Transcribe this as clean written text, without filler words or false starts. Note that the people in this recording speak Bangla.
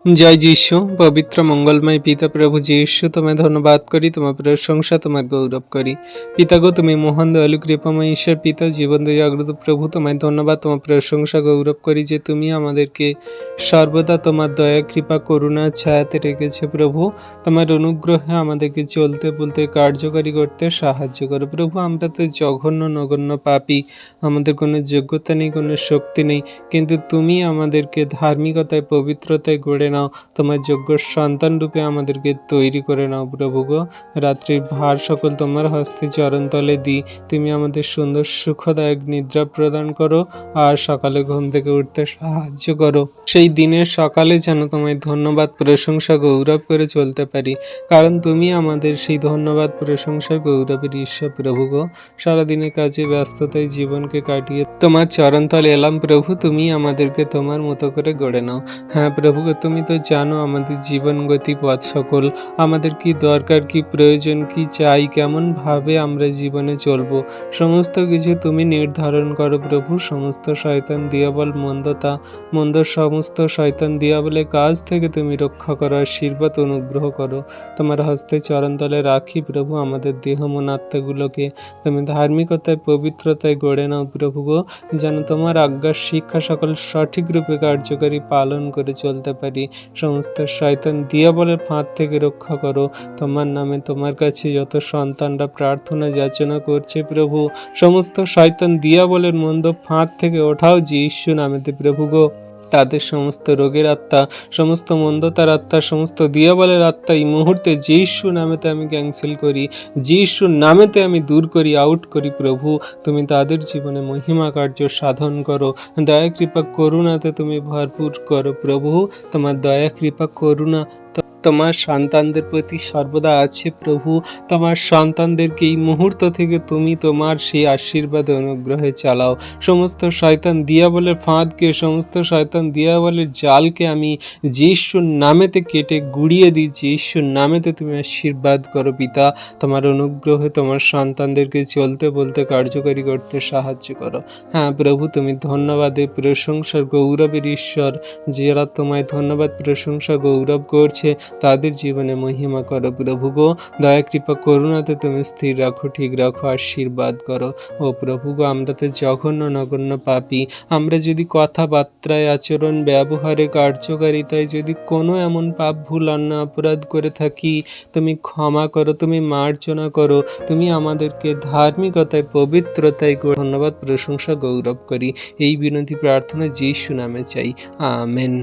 জয় যীশু। পবিত্র মঙ্গলময় পিতা প্রভু যীশু, তোমায় ধন্যবাদ করি, তোমার প্রশংসা, তোমার গৌরব করি। পিতা গো, তুমি মহান দয়ালু কৃপাময় ঈশ্বর পিতা, জীবন জাগ্রত প্রভু, তোমায় ধন্যবাদ, তোমার প্রশংসা গৌরব করি যে তুমি আমাদেরকে সর্বদা তোমার দয়া কৃপা করুণা ছায়াতে রেখেছে প্রভু। তোমার অনুগ্রহে আমাদেরকে চলতে বলতে কার্যকারী করতে সাহায্য করো প্রভু। আমরা তো জঘন্য নগণ্য পাপী, আমাদের কোনো যোগ্যতা নেই, কোনো শক্তি নেই, কিন্তু তুমি আমাদেরকে ধার্মিকতায় পবিত্রতায় গড়ে নাও, তোমার যোগ্য সন্তান রূপে আমাদেরকে তৈরি করে নাও প্রভু গো। রাত্রির ভার সকল তোমার হস্তে চরণতলে দিই, তুমি আমাদের সুন্দর সুখদায়ক নিদ্রা প্রদান করো আর সকালে ঘুম থেকে উঠতে সাহায্য করো। সেই দিনের সকালে যেন তোমায় ধন্যবাদ প্রশংসা গৌরব করে চলতে পারি, কারণ তুমি আমাদের সেই ধন্যবাদ প্রশংসা গৌরবের ঈশ্বর প্রভু গো। সারাদিনের কাজে ব্যস্ততায় জীবনকে কাটিয়ে তোমার চরণতলে এলাম প্রভু, তুমি আমাদেরকে তোমার মতো করে গড়ে নাও। হ্যাঁ প্রভু, তুমি তো জানো আমাদের জীবন গতি পথ সকল, আমাদের কি দরকার, কি প্রয়োজন, কি চাই, কেমনভাবে আমরা জীবনে চলবো, সমস্ত কিছু তুমি নির্ধারণ করো প্রভু। সমস্ত শয়তান দিয়াবল মন্দ সমস্ত শয়তান দিয়াবলের কাজ থেকে তুমি রক্ষা করো, আশীর্বাদ অনুগ্রহ করো। তোমার হস্তে চরণতলে রাখি প্রভু আমাদের দেহ মন আত্মাগুলোকে, তুমি ধার্মিকতায় পবিত্রতায় গড়ে নাও প্রভু গো, যেন তোমার আজ্ঞার শিক্ষা সকল সঠিক রূপে কার্যকারী পালন করে চলতে পারি। সমস্ত শয়তান দিয়াবলের ফাঁদ থেকে রক্ষা করো। তোমার নামে তোমার কাছে যত সন্তানরা প্রার্থনা যাচনা করছে প্রভু, সমস্ত শয়তান দিয়াবলের মন্দ ফাঁদ থেকে ওঠাও যীশু নামেতে প্রভু গো। তাদের সমস্ত রোগের আত্মা, সমস্ত মন্দতার আত্মা, সমস্ত দিয়াবলের আত্মা এই মুহূর্তে যীশু নামেতে আমি ক্যান্সেল করি, যীশু নামেতে আমি দূর করি, আউট করি প্রভু। তুমি তাদের জীবনে মহিমা কার্য সাধন করো, দয়া কৃপা করুণাতে তুমি ভরপুর করো প্রভু। তোমার দয়া কৃপা করুণা তোমার সন্তানদের প্রতি সর্বদা আছে প্রভু। তোমার সন্তানদেরকে এই মুহূর্ত থেকে তুমি তোমার সেই আশীর্বাদ অনুগ্রহে চালাও। সমস্ত শয়তান দিয়াবলের ফাঁদকে, সমস্ত শয়তান দিয়াবলের জালকে আমি যীশুর নামেতে কেটে গুড়িয়ে দিই, যীশুর নামেতে তুমি আশীর্বাদ করো পিতা। তোমার অনুগ্রহে তোমার সন্তানদেরকে চলতে বলতে কার্যকারী করতে সাহায্য করো। হ্যাঁ প্রভু, তুমি ধন্যবাদের প্রশংসার গৌরবের ঈশ্বর, যারা তোমায় ধন্যবাদ প্রশংসা গৌরব করছে তাদের জীবনে মহিমা করো প্রভু গো। দয়া কৃপা করুণাতে তুমি স্থির রাখো, ঠিক রাখো, আশীর্বাদ করো ও প্রভু গো। আমরা তো জঘন্য নগণ্য পাপী, আমরা যদি কথাবার্তায় আচরণ ব্যবহারে কার্যকারিতায় যদি কোনো এমন পাপ ভুল অন্যায় অপরাধ করে থাকি, তুমি ক্ষমা করো, তুমি মার্জনা করো, তুমি আমাদেরকে ধার্মিকতায় পবিত্রতায় ধন্যবাদ প্রশংসা গৌরব করি। এই বিনতি প্রার্থনা যীশু নামে চাই, আমেন।